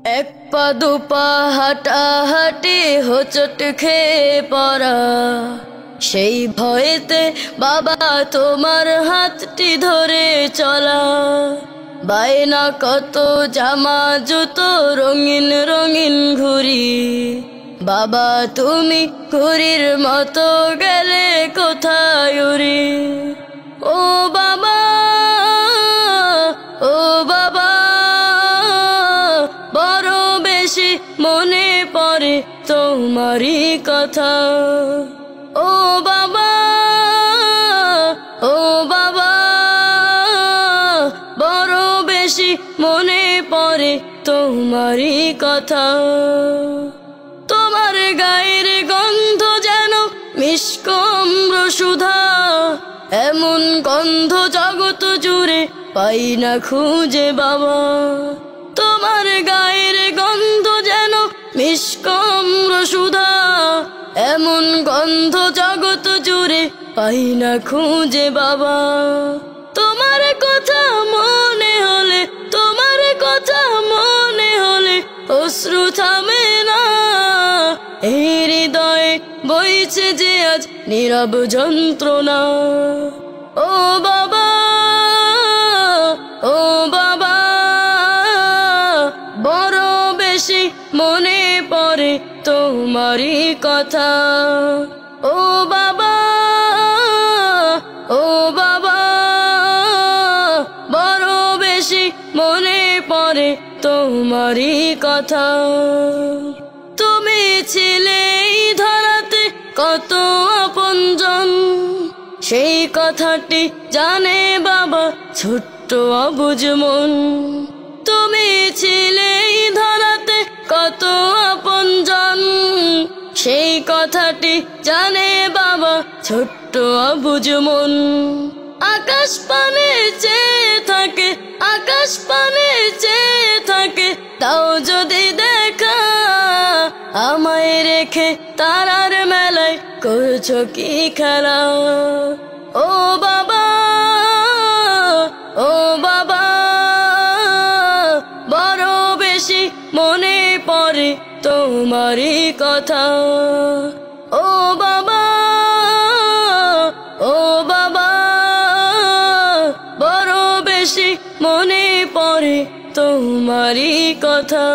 এক পা দুপা হাঁটাহাঁটি হোঁচট খেয়ে পড়া, সেই ভয়েতে বাবা তোমার হাতটি ধরে চলা। বায়না কত জামা জুতো রঙিন রঙিন ঘুড়ি, বাবা তুমি ঘুড়ির মতো গেলে কোথায় উড়ি। ও বাবা, ও বাবা, বড় বেশি মনে পড়ে তোমারই কথা। ও বাবা, ও বাবা, বড় বেশি মনে পড়ে তোমারই কথা। তোমার গায়ের গন্ধ যেন মিষ্কম্র সুধা, এমন গন্ধ জগৎ জুড়ে পাই না খুঁজে বাবা। তোমার গায়ের গন্ধ যেন মিষ্কম্র সুধা, এমন গন্ধ জগৎ জুড়ে পাই না খুঁজে বাবা। তোমার কথা মনে হলে, তোমার কথা মনে হলে অশ্রু থামে না। এই হৃদয়ে বইছে যে আজ নীরব যন্ত্রণা। ও বাবা, ও বাবা, বড় বেশি মনে পড়ে তোমারই কথা। ও বাবা, ও বাবা, বড় বেশি মনে পড়ে তোমারই কথা। তুমি ছিলে এই ধরাতে কত আপনজন, সেই কথাটি জানে বাবা ছোট্ট অবুঝ মন। তুমি ছিলে এই ধরাতে কত আপনজন, সেই কথাটি জানে বাবা ছোট্ট অবুঝ মন। আকাশ পানে চেয়ে থাকে, আকাশ পানে চেয়ে থাকে, তাও যদি দেখা আমায় রেখে তারার মেলায় করছো কি খেলা। ও বাবা, ও বাবা, বড় বেশি মনে পড়ে তোমারই কথা। ও বাবা, ও বাবা, বড় বেশি মনে পড়ে তোমারই কথা।